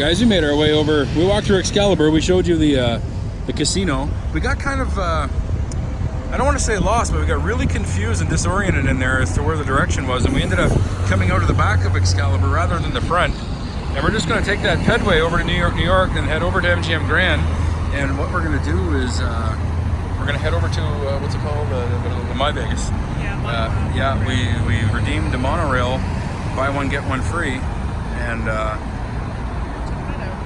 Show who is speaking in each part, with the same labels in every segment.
Speaker 1: guys, we made our way over. We walked through Excalibur. We showed you the casino. We got kind of, I don't want to say lost, but we got really confused and disoriented in there as to where the direction was, and we ended up coming out of the back of Excalibur rather than the front. And we're just going to take that pedway over to New York, and head over to MGM Grand. And what we're going to do is we're going to head over to, what's it called? The My Vegas. Yeah, we redeemed the monorail, buy one, get one free, and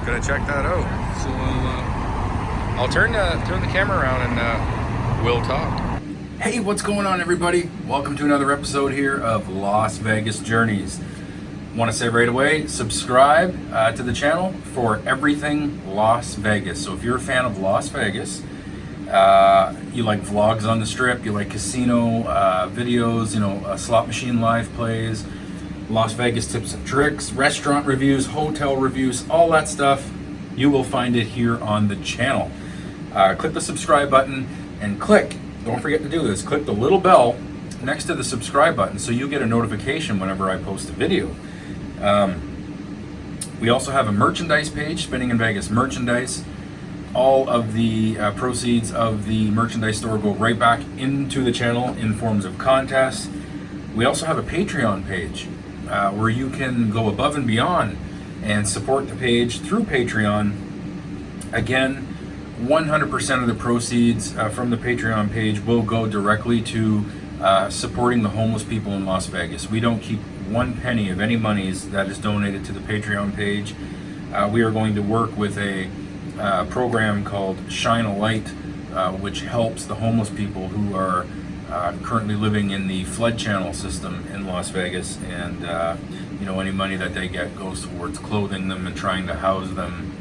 Speaker 1: gonna check that out. So I'll turn the camera around and we'll talk. Hey, what's going on, everybody? Welcome to another episode here of Las Vegas Journeys. Want to say right away, subscribe to the channel for everything Las Vegas. So if you're a fan of Las Vegas, you like vlogs on the strip, you like casino videos, slot machine live plays, Las Vegas tips and tricks, restaurant reviews, hotel reviews, all that stuff, you will find it here on the channel. Click the subscribe button and don't forget to do this, click the little bell next to the subscribe button so you get a notification whenever I post a video. We also have a merchandise page, Spinning in Vegas merchandise. All of the proceeds of the merchandise store go right back into the channel in forms of contests. We also have a Patreon page where you can go above and beyond and support the page through Patreon. Again, 100% of the proceeds from the Patreon page will go directly to supporting the homeless people in Las Vegas. We don't keep one penny of any monies that is donated to the Patreon page. We are going to work with a program called Shine a Light, which helps the homeless people who are currently living in the flood channel system in Las Vegas, and any money that they get goes towards clothing them and trying to house them,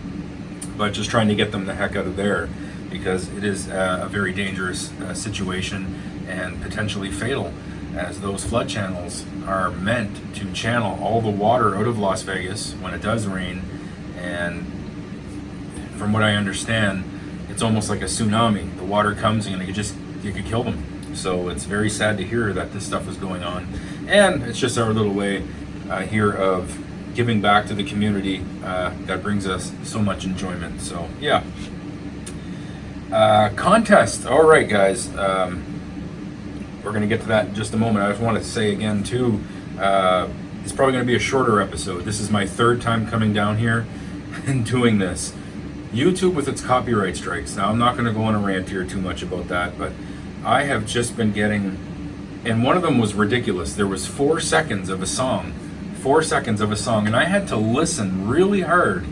Speaker 1: but just trying to get them the heck out of there, because it is a very dangerous situation and potentially fatal, as those flood channels are meant to channel all the water out of Las Vegas when it does rain. And from what I understand, it's almost like a tsunami. The water comes and it could kill them. So it's very sad to hear that this stuff is going on. And it's just our little way here of giving back to the community that brings us so much enjoyment. So yeah. Contest. All right, guys. We're going to get to that in just a moment. I just want to say again, too, it's probably going to be a shorter episode. This is my third time coming down here and doing this. YouTube with its copyright strikes. Now, I'm not going to go on a rant here too much about that, but I have just been getting, and one of them was ridiculous. There was 4 seconds of a song, and I had to listen really hard,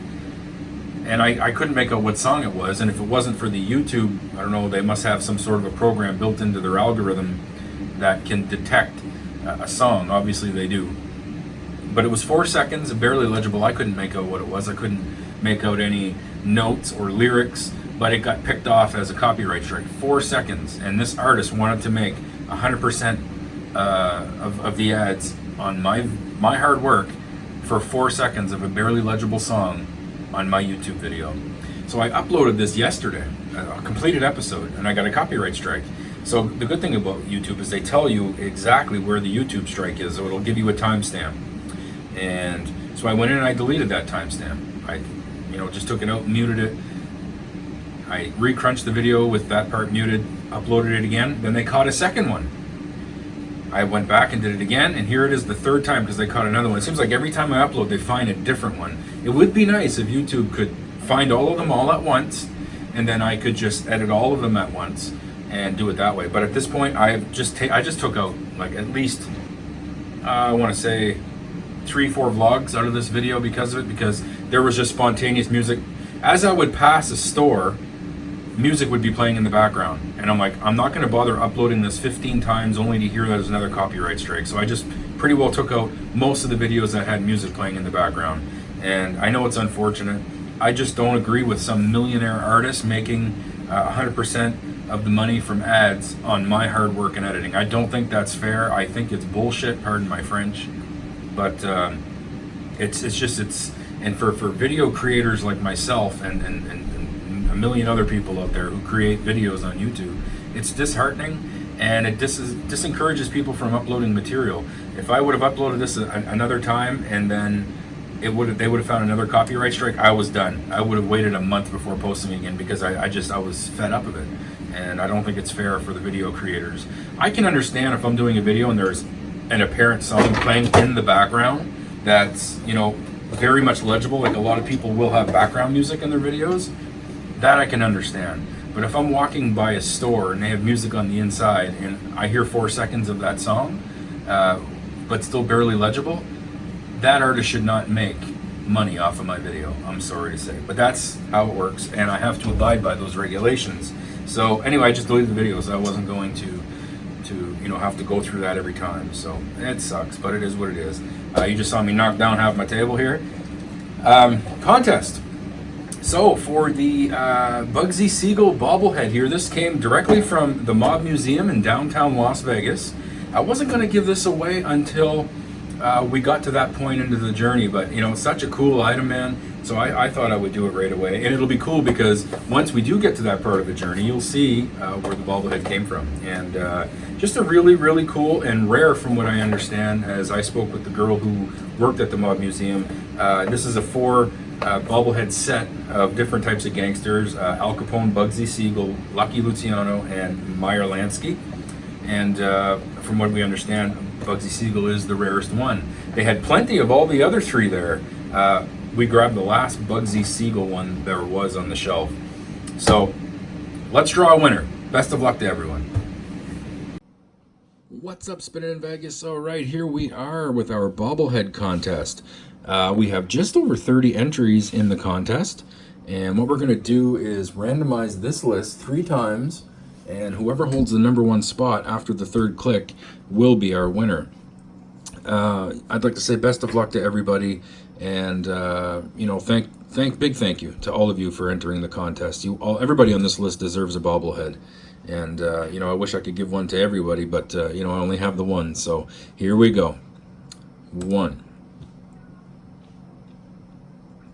Speaker 1: and I couldn't make out what song it was. And if it wasn't for the YouTube, I don't know, they must have some sort of a program built into their algorithm that can detect a song. Obviously they do. But it was 4 seconds, barely legible. I couldn't make out what it was. I couldn't make out any notes or lyrics, but it got picked off as a copyright strike. 4 seconds, and this artist wanted to make 100% of the ads on my hard work for 4 seconds of a barely legible song on my YouTube video. So I uploaded this yesterday, a completed episode, and I got a copyright strike. So the good thing about YouTube is they tell you exactly where the YouTube strike is, so it'll give you a timestamp. And so I went in and I deleted that timestamp. I just took it out and muted it. I re-crunched the video with that part muted, uploaded it again, then they caught a second one. I went back and did it again, and here it is the third time because they caught another one. It seems like every time I upload, they find a different one. It would be nice if YouTube could find all of them all at once, and then I could just edit all of them at once and do it that way. But at this point, I just took out like at least, I want to say 3-4 vlogs out of this video because of it, because there was just spontaneous music. As I would pass a store, music would be playing in the background, and I'm like, I'm not going to bother uploading this 15 times only to hear there's another copyright strike. So I just pretty well took out most of the videos that had music playing in the background. And I know it's unfortunate. I just don't agree with some millionaire artist making 100% of the money from ads on my hard work and editing. I don't think that's fair. I think it's bullshit, pardon my French. But and for video creators like myself and a million other people out there who create videos on YouTube, it's disheartening, and it disencourages people from uploading material. If I would have uploaded this another time and then they would have found another copyright strike. I was done. I would have waited a month before posting again because I was fed up of it, and I don't think it's fair for the video creators. I can understand if I'm doing a video and there's an apparent song playing in the background that's, you know, very much legible. Like a lot of people will have background music in their videos. That I can understand. But if I'm walking by a store and they have music on the inside and I hear 4 seconds of that song, but still barely legible, that artist should not make money off of my video. I'm sorry to say, but that's how it works, and I have to abide by those regulations. So anyway, I just deleted the videos. I wasn't going to you know, have to go through that every time. So it sucks, but it is what it is. You just saw me knock down half my table here. Contest. So for the Bugsy Siegel bobblehead here, this came directly from the Mob Museum in downtown Las Vegas. I wasn't going to give this away until we got to that point into the journey, but you know, it's such a cool item, man. So I thought I would do it right away, and it'll be cool because once we do get to that part of the journey, you'll see where the bobblehead came from, and just a really, really cool and rare, from what I understand, as I spoke with the girl who worked at the Mob Museum. This is a 4 bobblehead set of different types of gangsters: Al Capone, Bugsy Siegel, Lucky Luciano, and Meyer Lansky. And from what we understand, Bugsy Siegel is the rarest one. They had plenty of all the other 3 there. We grabbed the last Bugsy Siegel one there was on the shelf. So let's draw a winner. Best of luck to everyone. What's up, Spinning in Vegas? All right, here we are with our bobblehead contest. We have just over 30 entries in the contest, and what we're going to do is randomize this list 3 times, and whoever holds the number 1 spot after the 3rd click will be our winner. I'd like to say best of luck to everybody, and you know, big thank you to all of you for entering the contest. Everybody on this list deserves a bobblehead, and you know, I wish I could give one to everybody, but you know, I only have the one. So here we go. 1,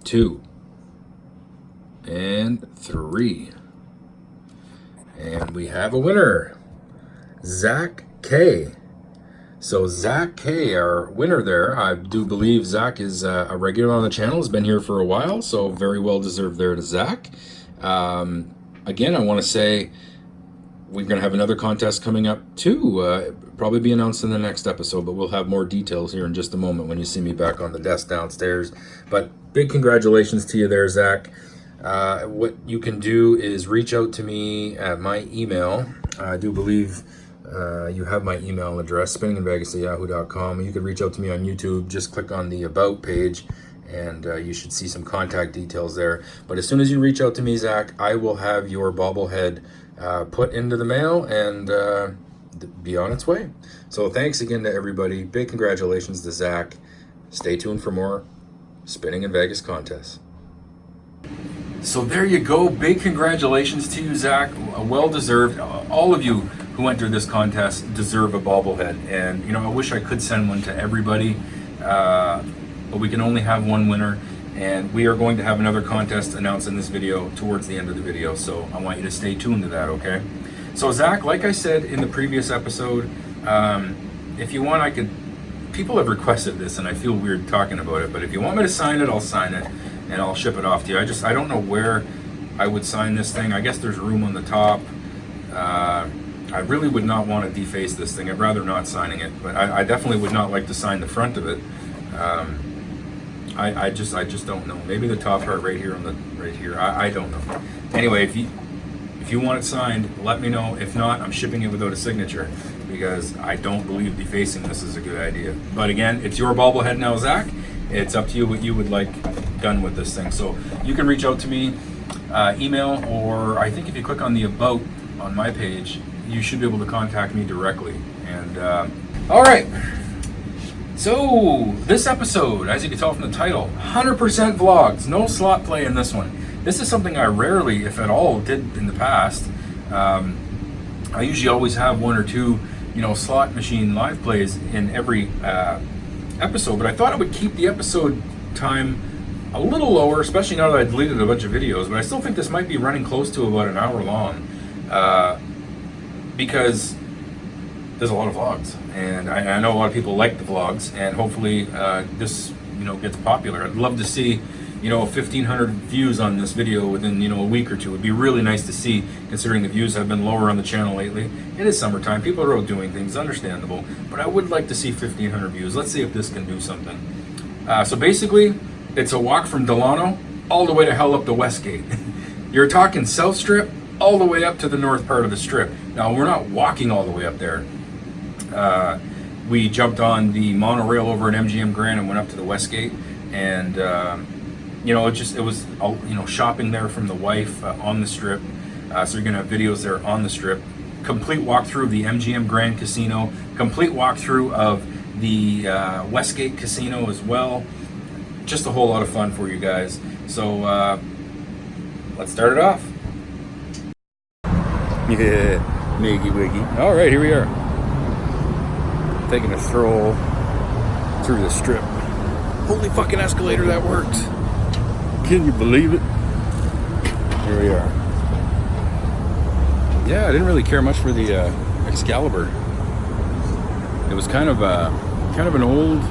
Speaker 1: 2, and 3. And we have a winner, Zach K. So Zach K, our winner there. I do believe Zach is a regular on the channel, has been here for a while, so very well deserved there to Zach. Again, I want to say we're going to have another contest coming up too, probably be announced in the next episode, but we'll have more details here in just a moment when you see me back on the desk downstairs. But big congratulations to you there, Zach. What you can do is reach out to me at my email. I do believe you have my email address, spinninginvegas@yahoo.com. You could reach out to me on YouTube. Just click on the About page, and you should see some contact details there. But as soon as you reach out to me, Zach, I will have your bobblehead put into the mail and be on its way. So thanks again to everybody. Big congratulations to Zach. Stay tuned for more Spinning in Vegas contests. So there you go. Big congratulations to you, Zach. Well deserved. All of you who entered this contest deserve a bobblehead. And, you know, I wish I could send one to everybody, but we can only have one winner. And we are going to have another contest announced in this video towards the end of the video. So I want you to stay tuned to that, okay? So Zach, like I said in the previous episode, if you want, people have requested this and I feel weird talking about it, but if you want me to sign it, I'll sign it and I'll ship it off to you. I don't know where I would sign this thing. I guess there's room on the top. I really would not want to deface this thing. I'd rather not signing it, but I definitely would not like to sign the front of it. I just don't know. Maybe the top part right here right here. I don't know. Anyway, if you want it signed, let me know. If not, I'm shipping it without a signature because I don't believe defacing this is a good idea. But again, it's your bobblehead now, Zach. It's up to you what you would like done with this thing. So you can reach out to me, email, or I think if you click on the About on my page, you should be able to contact me directly. And all right. So this episode, as you can tell from the title, 100% vlogs, no slot play in this one. This is something I rarely, if at all, did in the past. I usually always have 1 or 2, slot machine live plays in every episode, but I thought I would keep the episode time a little lower, especially now that I deleted a bunch of videos, but I still think this might be running close to about an hour long because there's a lot of vlogs, and I know a lot of people like the vlogs, and hopefully this gets popular. I'd love to see 1,500 views on this video within a week or two. It'd be really nice to see, considering the views have been lower on the channel lately. It is summertime, people are out doing things, understandable, but I would like to see 1,500 views. Let's see if this can do something. So basically, it's a walk from Delano all the way to hell up to Westgate. You're talking South Strip all the way up to the north part of the Strip. Now, we're not walking all the way up there. We jumped on the monorail over at MGM Grand and went up to the Westgate, and it was shopping there from the wife on the Strip. So you're gonna have videos there on the Strip. Complete walkthrough of the MGM Grand Casino. Complete walkthrough of the Westgate Casino as well. Just a whole lot of fun for you guys. So let's start it off. Yeah, Miggy Wiggy. All right, here we are. Taking a stroll through the Strip. Holy fucking escalator, that works. Can you believe it? Here we are. Yeah, I didn't really care much for the Excalibur. It was kind of an old,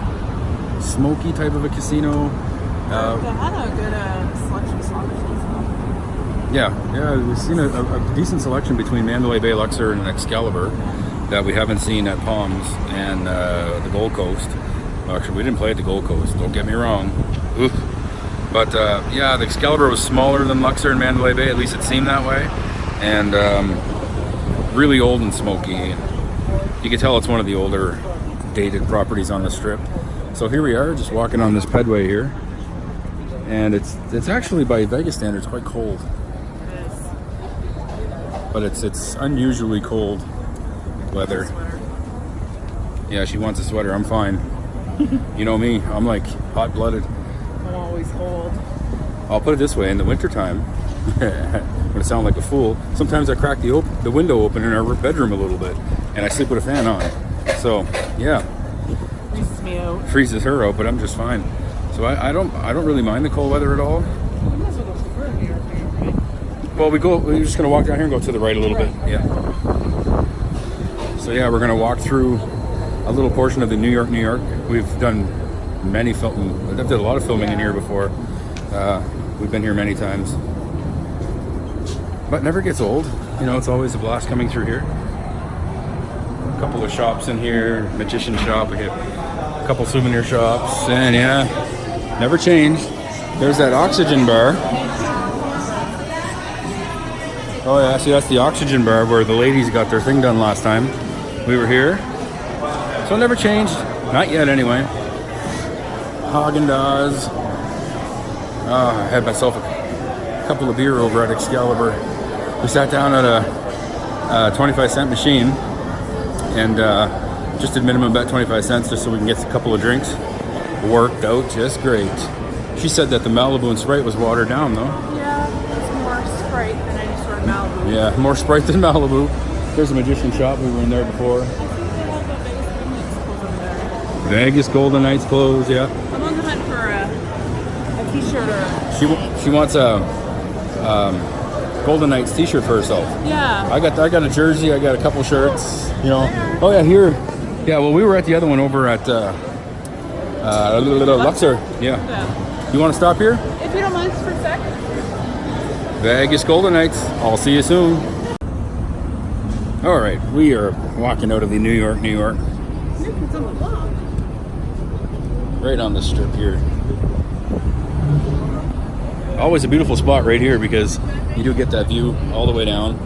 Speaker 1: smoky type of a casino.
Speaker 2: They had a good selection of slot machines.
Speaker 1: Yeah, we've seen a decent selection between Mandalay Bay, Luxor, and Excalibur that we haven't seen at Palms and the Gold Coast. Well, actually, we didn't play at the Gold Coast, don't get me wrong. Oof. But yeah, the Excalibur was smaller than Luxor and Mandalay Bay, at least it seemed that way. And really old and smoky. You can tell it's one of the older, dated properties on the Strip. So here we are, just walking on this pedway here. And it's actually, by Vegas standards, quite cold.
Speaker 2: It is.
Speaker 1: But it's unusually cold weather. Yeah, she wants a sweater. I'm fine. You know me, I'm like hot-blooded.
Speaker 2: I'm always cold.
Speaker 1: I'll put it this way: in the wintertime, I'm gonna sound like a fool. Sometimes I crack the window open in our bedroom a little bit, and I sleep with a fan on. So yeah,
Speaker 2: Freezes me out.
Speaker 1: Freezes her out, but I'm just fine. So I don't really mind the cold weather at all.
Speaker 2: We might as well go to the road here, right?
Speaker 1: Well, we're just gonna walk down here and go to the right a little bit. Yeah. So yeah, we're gonna walk through a little portion of the New York. We've done many filming. I've done a lot of filming in here before. We've been here many times, but never gets old. It's always a blast coming through here. A couple of shops in here, magician shop. We hit a couple souvenir shops, and yeah, never changed. There's that oxygen bar. Oh yeah, see, that's the oxygen bar where the ladies got their thing done last time we were here. So it never changed. Not yet, anyway. Haagen-Dazs. I had myself a couple of beer over at Excalibur. We sat down at a 25-cent machine and just did minimum bet 25 cents just so we can get a couple of drinks. Worked out just great. She said that the Malibu and Sprite was watered down, though.
Speaker 2: Yeah, it's more Sprite than any sort of Malibu.
Speaker 1: Yeah, more Sprite than Malibu. There's a magician shop. We were in there before. Vegas Golden Knights clothes, yeah.
Speaker 2: I'm on the hunt for a t-shirt or
Speaker 1: She wants a Golden Knights t-shirt for herself.
Speaker 2: yeah.
Speaker 1: I got a jersey. I got a couple shirts. Oh yeah, here. Yeah, well, we were at the other one over at Luxor. Yeah. You want to stop here?
Speaker 2: If you don't mind for a sec.
Speaker 1: Vegas Golden Knights. I'll see you soon. All right, we are walking out of the New York.
Speaker 2: It's on the block.
Speaker 1: Right on the Strip here. Always a beautiful spot right here because you do get that view all the way down.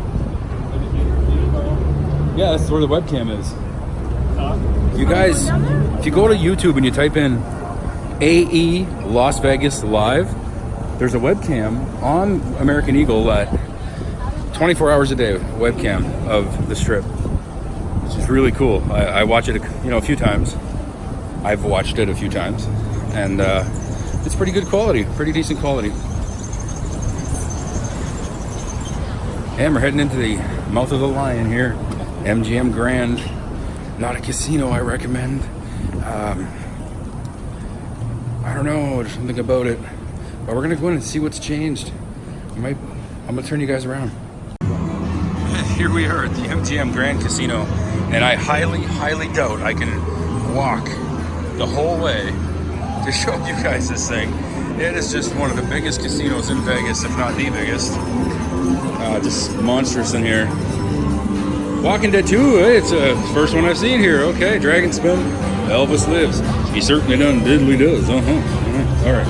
Speaker 1: Yeah, that's where the webcam is. You guys, if you go to YouTube and you type in AE Las Vegas Live, there's a webcam on American Eagle at 24 hours a day webcam of the Strip, which is really cool. I watch it a few times. I've watched it a few times, and it's pretty good quality, pretty decent quality. And we're heading into the mouth of the lion here, MGM Grand. Not a casino I recommend. I don't know, there's something about it. But we're gonna go in and see what's changed. I'm gonna turn you guys around. Here we are at the MGM Grand Casino, and I highly, highly doubt I can walk the whole way to show you guys this thing. It is just one of the biggest casinos in Vegas, if not the biggest. Just monstrous in here. Walking Dead 2, hey, it's the first one I've seen here. Okay, Dragon Spin, Elvis lives. He certainly done diddly does. All right,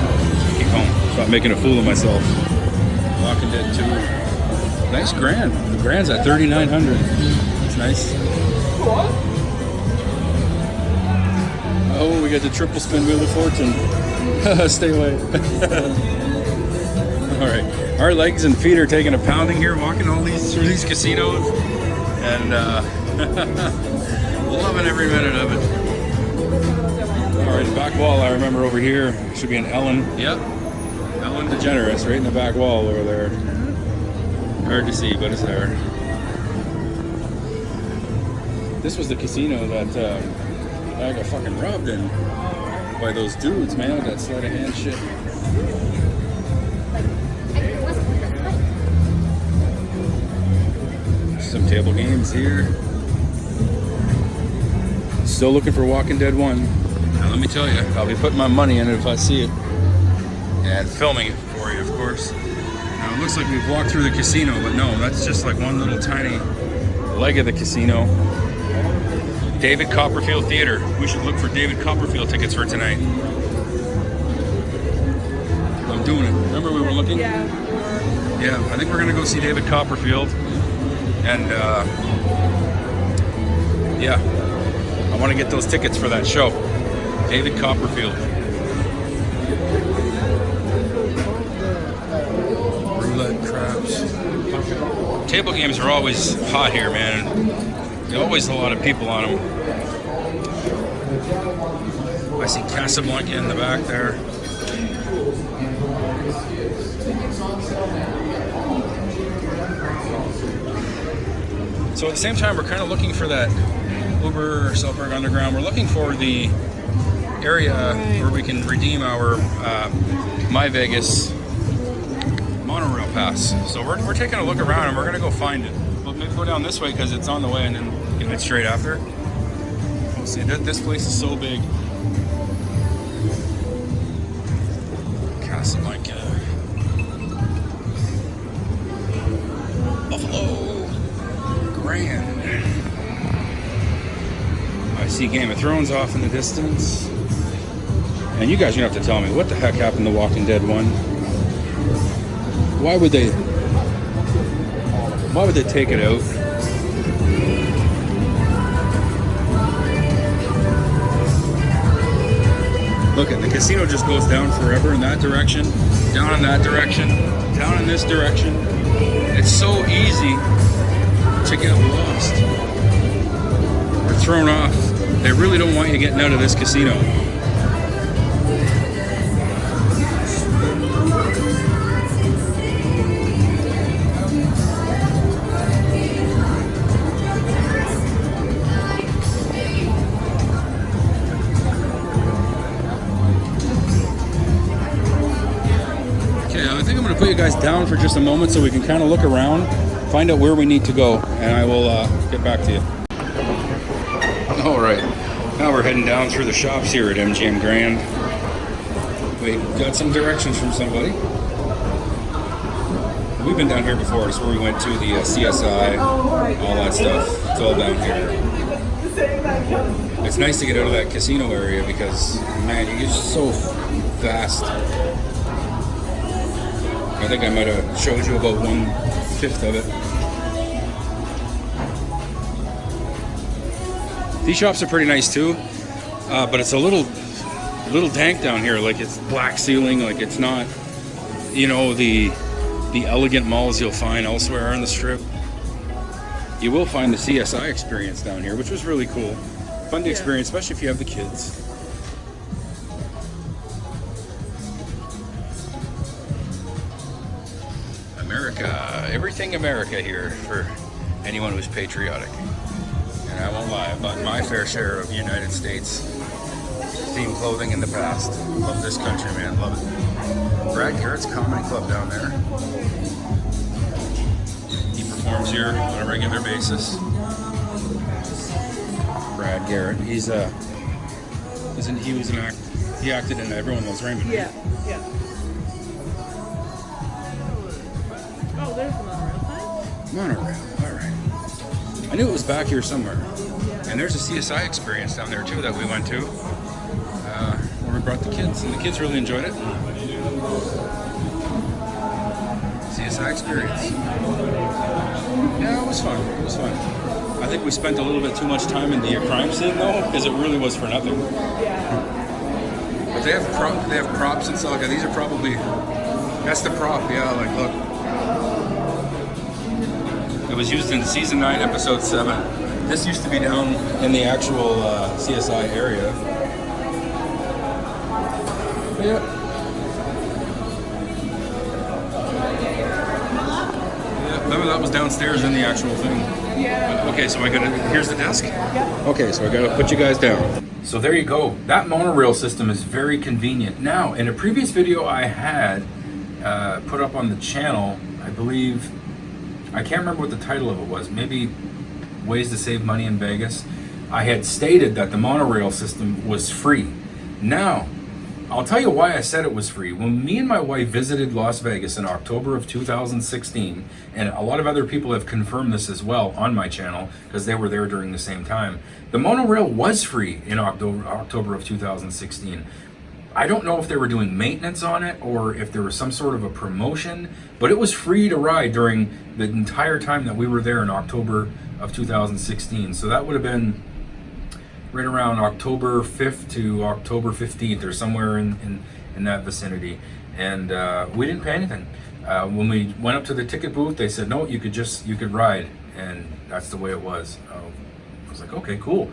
Speaker 1: keep home. Stop making a fool of myself. Walking Dead 2. Nice Grand. The Grand's at 3,900. That's nice. Oh, we got the triple spin Wheel of Fortune. Stay away. All right, our legs and feet are taking a pounding here, walking all these through these casinos, and loving every minute of it. All right, the back wall. I remember over here should be an Ellen. Yep, Ellen DeGeneres, right in the back wall over there. Hard to see, but it's there. This was the casino that I got fucking robbed in by those dudes, man, that sleight of hand shit. Some table games here. Still looking for Walking Dead 1. Now let me tell you, I'll be putting my money in it if I see it. And filming it for you, of course. Now it looks like we've walked through the casino, but no, that's just like one little tiny leg of the casino. David Copperfield Theater. We should look for David Copperfield tickets for tonight. I'm doing it. Remember we were looking?
Speaker 2: Yeah.
Speaker 1: Yeah, I think we're going to go see David Copperfield. And, yeah, I want to get those tickets for that show. David Copperfield. Roulette craps. Table games are always hot here, man. There's always a lot of people on them. I see Casablanca in the back there. So at the same time, we're kind of looking for that Uber or Selberg Underground. We're looking for the area where we can redeem our My Vegas monorail pass. So we're taking a look around and we're going to go find it. We'll maybe go down this way because it's on the way and then get it straight after. We'll see. This place is so big. Casablanca. Buffalo. Grand. I see Game of Thrones off in the distance. And you guys are going to have to tell me what the heck happened to Walking Dead 1. Why would they take it out? Look at the casino just goes down forever in that direction, down in that direction, down in this direction. It's so easy to get lost or thrown off. They really don't want you getting out of this casino. Put you guys down for just a moment so we can kind of look around, find out where we need to go, and I will get back to you. All right, now we're heading down through the shops here at MGM Grand. We got some directions from somebody. We've been down here before. It's where we went to the CSI, all that stuff. It's all down here. It's nice to get out of that casino area because, man, you get so vast. I think I might have showed you about 1/5 of it. These shops are pretty nice too, but it's a little dank down here. Like it's black ceiling. Like it's not, you know, the elegant malls you'll find elsewhere on the strip. You will find the CSI experience down here, which was really cool. Fun to experience, especially if you have the kids. America, everything America here for anyone who's patriotic. And I won't lie, I bought my fair share of United States themed clothing in the past. Love this country, man, love it. Brad Garrett's Comedy Club down there. He performs here on a regular basis. Brad Garrett, he's Isn't he was he acted in Everyone Loves Raymond?
Speaker 2: Yeah, yeah. Oh, there's the monorail sign.
Speaker 1: Monorail. All right. I knew it was back here somewhere. And there's a CSI experience down there too that we went to, where we brought the kids, and the kids really enjoyed it. CSI experience. Yeah, it was fun. It was fun. I think we spent a little bit too much time in the crime scene though, because it really was for nothing.
Speaker 2: Yeah.
Speaker 1: But they have props and stuff like that. These are probably, that's the prop. Yeah, like look. It was used in season 9, episode 7. This used to be down in the actual CSI area. Yeah. Yeah, remember that was downstairs in the actual thing.
Speaker 2: Yeah.
Speaker 1: Okay, so here's the desk?
Speaker 2: Yeah.
Speaker 1: Okay, so I gotta put you guys down. So there you go. That monorail system is very convenient. Now, in a previous video I had put up on the channel, I believe, I can't remember what the title of it was, maybe Ways to Save Money in Vegas. I had stated that the monorail system was free. Now, I'll tell you why I said it was free. When me and my wife visited Las Vegas in October of 2016, and a lot of other people have confirmed this as well on my channel because they were there during the same time, the monorail was free in October of 2016. I don't know if they were doing maintenance on it or if there was some sort of a promotion, but it was free to ride during the entire time that we were there in October of 2016. So that would have been right around October 5th to October 15th or somewhere in that vicinity. And we didn't pay anything. When we went up to the ticket booth, they said, no, you could ride. And that's the way it was. I was like, okay, cool.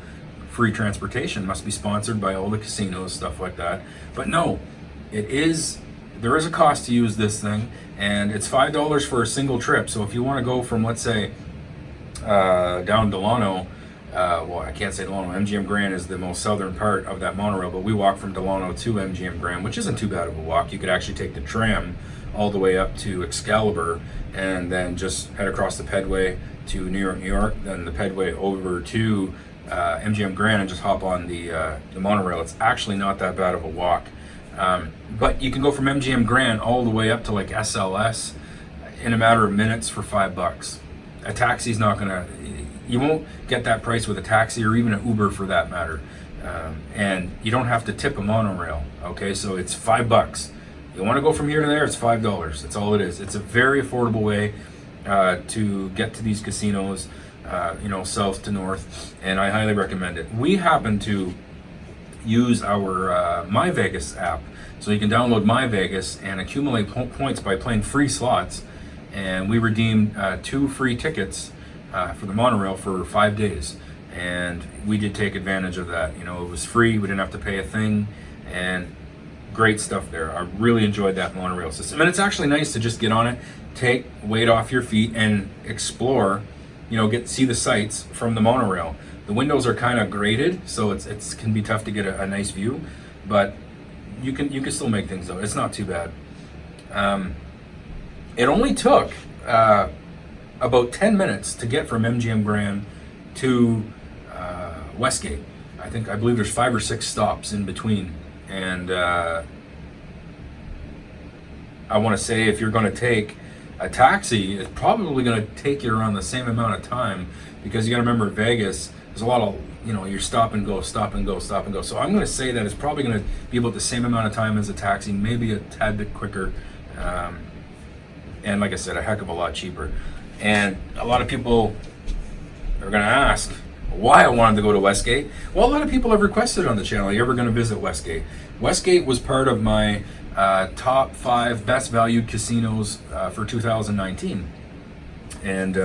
Speaker 1: Free transportation must be sponsored by all the casinos, stuff like that. But no, there is a cost to use this thing, and it's $5 for a single trip. So if you want to go from, let's say, down Delano, well, I can't say Delano, MGM Grand is the most southern part of that monorail, but we walk from Delano to MGM Grand, which isn't too bad of a walk. You could actually take the tram all the way up to Excalibur and then just head across the pedway to New York, then the pedway over to MGM Grand and just hop on the monorail. It's actually not that bad of a walk. But you can go from MGM Grand all the way up to like SLS in a matter of minutes for $5. A taxi's not gonna, you won't get that price with a taxi or even an Uber for that matter. And you don't have to tip a monorail, okay? So it's $5. You wanna go from here to there, it's $5. That's all it is. It's a very affordable way to get to these casinos, south to north, and I highly recommend it. We happen to use our My Vegas app, so you can download My Vegas and accumulate points by playing free slots, and we redeemed 2 free tickets for the monorail for 5 days, and we did take advantage of that. It was free, we didn't have to pay a thing, and great stuff there. I really enjoyed that monorail system, and it's actually nice to just get on it, take weight off your feet, and explore. See the sights from the monorail. The windows are kind of graded, so it can be tough to get a nice view, but you can still make things out. It's not too bad. It only took about 10 minutes to get from MGM Grand to Westgate. I believe there's 5 or 6 stops in between, and I want to say if you're going to take a taxi, it's probably going to take you around the same amount of time, because you got to remember Vegas, there's a lot of, you're stop and go. So I'm going to say that it's probably going to be about the same amount of time as a taxi, maybe a tad bit quicker. And like I said, a heck of a lot cheaper. And a lot of people are going to ask why I wanted to go to Westgate. Well, a lot of people have requested on the channel, are you ever going to visit Westgate? Westgate was part of my top 5 best valued casinos for 2019. And,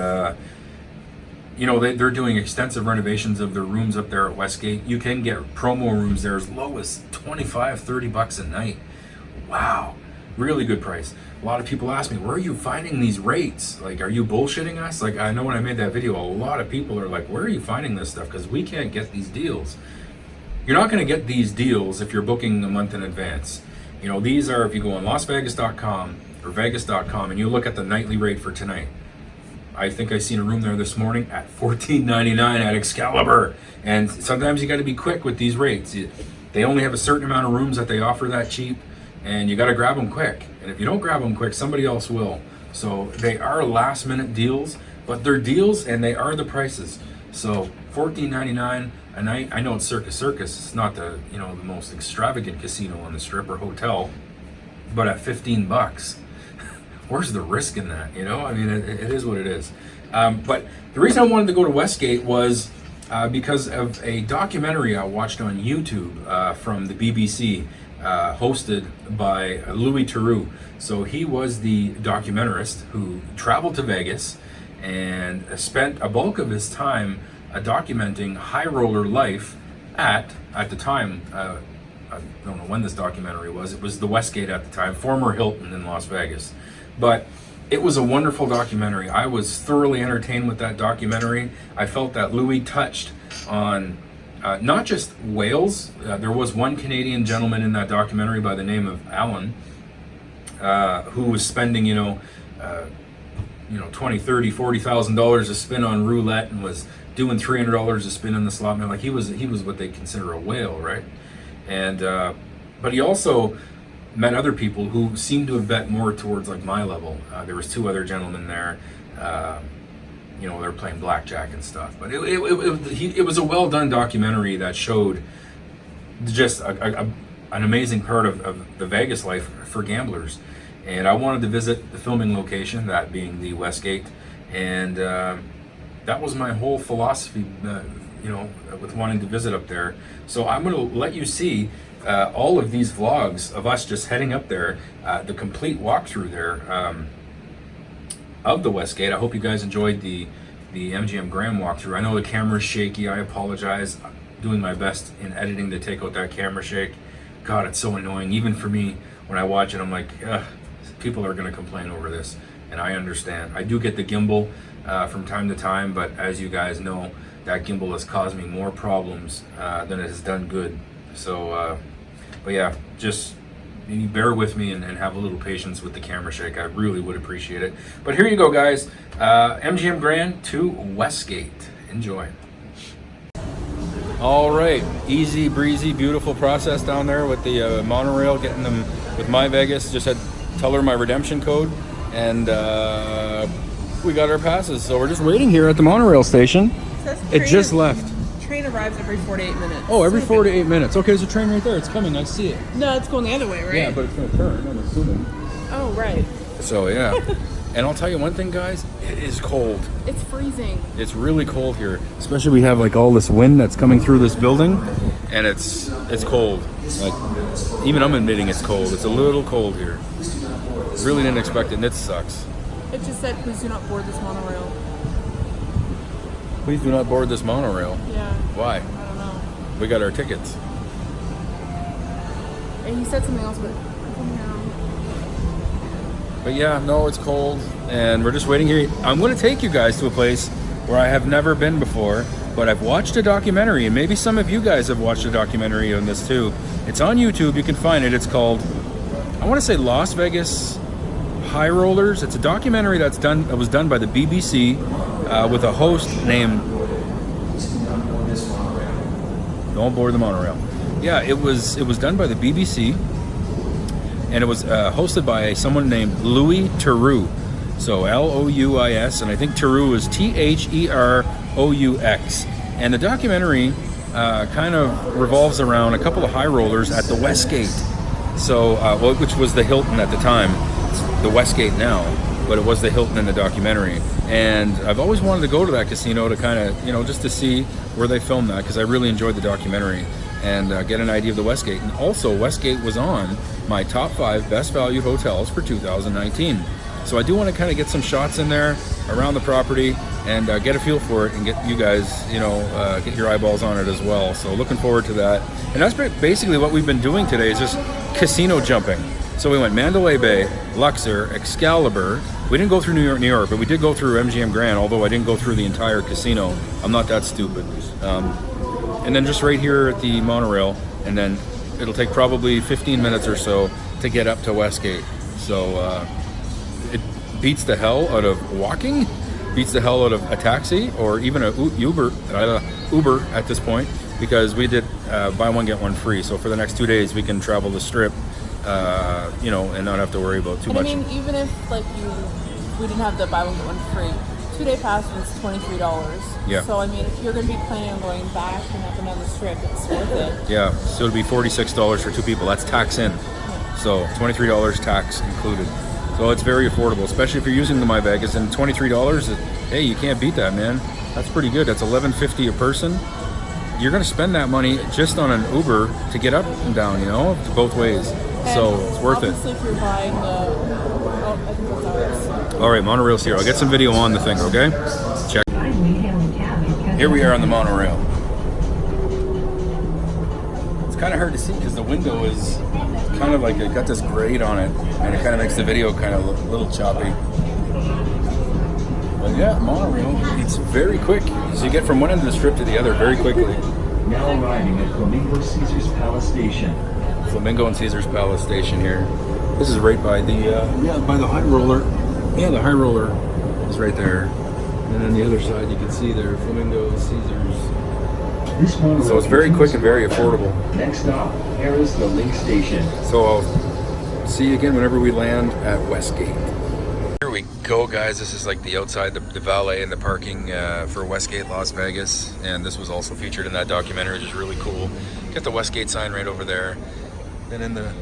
Speaker 1: they're doing extensive renovations of their rooms up there at Westgate. You can get promo rooms there as low as $25-30 a night. Wow, really good price. A lot of people ask me, where are you finding these rates? Like, are you bullshitting us? Like, I know when I made that video, a lot of people are like, where are you finding this stuff? Because we can't get these deals. You're not going to get these deals if you're booking a month in advance. These are, if you go on LasVegas.com or Vegas.com and you look at the nightly rate for tonight. I think I seen a room there this morning at $14.99 at Excalibur. And sometimes you got to be quick with these rates. they only have a certain amount of rooms that they offer that cheap, and you got to grab them quick. And if you don't grab them quick, somebody else will. So they are last minute deals, but they're deals and they are the prices. So $14.99 a night. I know it's Circus. It's not the the most extravagant casino on the strip or hotel, but at $15, where's the risk in that? I mean, it is what it is. But the reason I wanted to go to Westgate was because of a documentary I watched on YouTube from the BBC, hosted by Louis Theroux. So he was the documentarist who traveled to Vegas and spent a bulk of his time documenting high roller life at the time. I don't know when this documentary was. It was the Westgate at the time, former Hilton in Las Vegas. But it was a wonderful documentary. I was thoroughly entertained with that documentary. I felt that Louis touched on not just whales. There was one Canadian gentleman in that documentary by the name of Alan, who was spending, $20, $30, $40,000 a spin on roulette and was doing $300 a spin in the slot. Like he was what they consider a whale, right? And but he also met other people who seemed to have bet more towards like my level. There was two other gentlemen there. They were playing blackjack and stuff. But it was a well done documentary that showed just an amazing part of the Vegas life for gamblers. And I wanted to visit the filming location, that being the Westgate, and that was my whole philosophy, with wanting to visit up there. So I'm going to let you see all of these vlogs of us just heading up there, the complete walkthrough there of the Westgate. I hope you guys enjoyed the MGM Grand walkthrough. I know the camera's shaky. I apologize. I'm doing my best in editing to take out that camera shake. God, it's so annoying. Even for me, when I watch it, I'm like, ugh, people are going to complain over this, and I understand. I do get the gimbal from time to time, but as you guys know, that gimbal has caused me more problems than it has done good. So, but yeah, just bear with me and have a little patience with the camera shake. I really would appreciate it. But here you go, guys. MGM Grand to Westgate. Enjoy. All right, easy breezy, beautiful process down there with the monorail, getting them with My Vegas. Just had to tell her my redemption code, and we got our passes. So we're just waiting here at the monorail station. It just left.
Speaker 2: Train arrives every 4 to 8 minutes.
Speaker 1: Oh, every 4 to 8 minutes. Okay, there's a train right there. It's coming. I see it.
Speaker 2: No, it's going the other way, right?
Speaker 1: Yeah, but it's going to turn, I'm assuming.
Speaker 2: Oh, right.
Speaker 1: So, yeah. And I'll tell you one thing, guys. It is cold.
Speaker 2: It's freezing.
Speaker 1: It's really cold here. Especially we have like all this wind that's coming through this building. And it's cold. Like, even I'm admitting it's cold. It's a little cold here. Really didn't expect it, and it sucks.
Speaker 2: It just said, please do not board this monorail.
Speaker 1: Please do not board this monorail.
Speaker 2: Yeah.
Speaker 1: Why?
Speaker 2: I don't know.
Speaker 1: We got our tickets.
Speaker 2: And he said something else, but
Speaker 1: But yeah, no, it's cold, and we're just waiting here. I'm going to take you guys to a place where I have never been before, but I've watched a documentary, and maybe some of you guys have watched a documentary on this too. It's on YouTube. You can find it. It's called, I want to say, Las Vegas High Rollers. It's a documentary that was done by the BBC with a host named Don't Board the Monorail. Yeah, it was done by the BBC, and it was hosted by someone named Louis Theroux. So Louis, and I think Theroux is Theroux. And the documentary kind of revolves around a couple of high rollers at the Westgate. So, which was the Hilton at the time. It's the Westgate now, but it was the Hilton in the documentary. And I've always wanted to go to that casino to kind of, just to see where they filmed that, because I really enjoyed the documentary and get an idea of the Westgate. And also, Westgate was on my top 5 best valued hotels for 2019. So I do want to kind of get some shots in there around the property and get a feel for it and get you guys, get your eyeballs on it as well. So looking forward to that. And that's basically what we've been doing today, is just casino jumping. So we went Mandalay Bay, Luxor, Excalibur. We didn't go through New York, but we did go through MGM Grand, although I didn't go through the entire casino. I'm not that stupid. And then just right here at the monorail, and then it'll take probably 15 minutes or so to get up to Westgate. So it beats the hell out of walking, beats the hell out of a taxi or even a Uber at this point. because we did buy one get one free. So for the next 2 days, we can travel the strip, you know, and not have to worry about too much.
Speaker 2: I mean, even if like we didn't have the buy one get one free, 2-day pass was $23.
Speaker 1: Yeah.
Speaker 2: So I mean, if you're gonna be planning on going back and up and down the strip, it's worth it.
Speaker 1: Yeah. So it'll be $46 for 2 people. That's tax in. So $23 tax included. So it's very affordable, especially if you're using the My Vegas. And $23, hey, you can't beat that, man. That's pretty good. That's $11.50 a person. You're going to spend that money just on an Uber to get up and down, you know, both ways.
Speaker 2: And
Speaker 1: so it's worth it.
Speaker 2: obviously, if you're buying the, oh, I think that's ours.
Speaker 1: All right, monorail's here. I'll get some video on the thing, okay? Check. Here we are on the monorail. It's kind of hard to see because the window is kind of like it got this grate on it, and it kind of makes the video kind of a little choppy. But yeah, monorail, it's very quick. So you get from one end of the strip to the other very quickly.
Speaker 3: Now arriving at Flamingo Caesars Palace Station.
Speaker 1: Flamingo and Caesars Palace Station here. This is right by the by the high roller. Yeah, the high roller is right there. And then the other side you can see there, Flamingo, Caesars. So it's very quick and very affordable.
Speaker 3: Next stop, Paris the Link Station.
Speaker 1: So I'll see you again whenever we land at Westgate. Here we go, guys. This is like the outside, the valet and the parking for Westgate, Las Vegas. And this was also featured in that documentary, which is really cool. Got the Westgate sign right over there. Then in the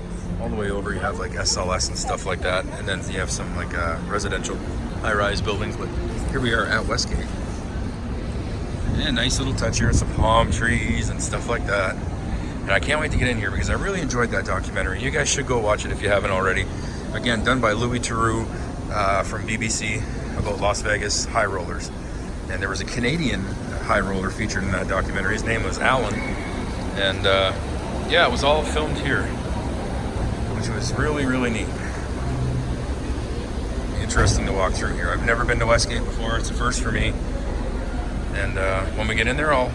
Speaker 1: all the way over, you have like SLS and stuff like that. And then you have some like residential high-rise buildings. But here we are at Westgate. Yeah, nice little touch here, some palm trees and stuff like that. And I can't wait to get in here because I really enjoyed that documentary. You guys should go watch it if you haven't already. Again, done by Louis Theroux from BBC about Las Vegas high rollers. And there was a Canadian high roller featured in that documentary. His name was Alan. And yeah, it was all filmed here, which was really, really neat. Interesting to walk through here. I've never been to Westgate before. It's a first for me. And when we get in there, I'll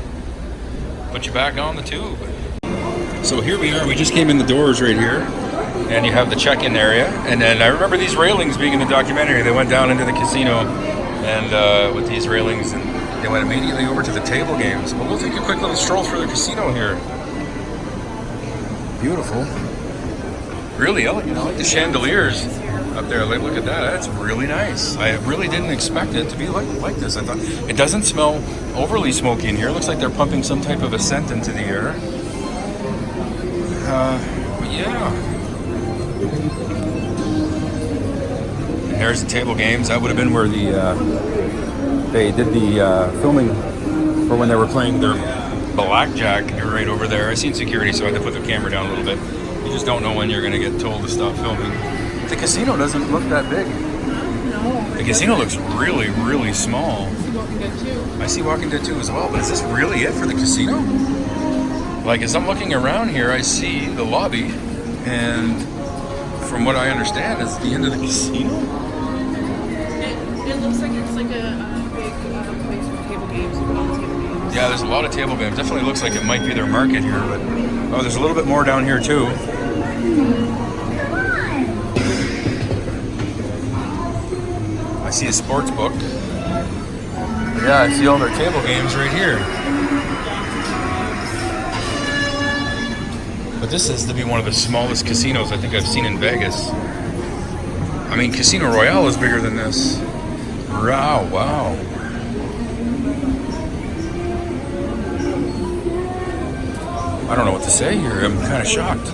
Speaker 1: put you back on the tube. So here we are. We just came in the doors right here. And you have the check-in area. And then I remember these railings being in the documentary. They went down into the casino and with these railings. And they went immediately over to the table games. But we'll take a quick little stroll through the casino here. Beautiful. Really elegant. I like the chandeliers up there. Like, look at that. That's really nice. I really didn't expect it to be like this. I thought it doesn't smell overly smoky in here. It looks like they're pumping some type of a scent into the air. But yeah. And there's the table games. That would have been where they did the filming for when they were playing their blackjack right over there. I seen security, so I had to put the camera down a little bit. You just don't know when you're going to get told to stop filming. The casino doesn't look that big.
Speaker 2: No.
Speaker 1: The casino looks really, really small.
Speaker 2: Walking Dead 2.
Speaker 1: I see Walking Dead 2 as well, but is this really it for the casino? Like, as I'm looking around here, I see the lobby, and from what I understand, it's the end of the casino.
Speaker 2: It looks like it's like a big place for table games. You put on table games.
Speaker 1: Yeah, there's a lot of table games. Definitely looks like it might be their market here, but oh, there's a little bit more down here too. I see a sports book. Yeah, I see all their table games right here. But this is to be one of the smallest casinos I think I've seen in Vegas. I mean, Casino Royale is bigger than this. Wow, wow. I don't know what to say here. I'm kind of shocked.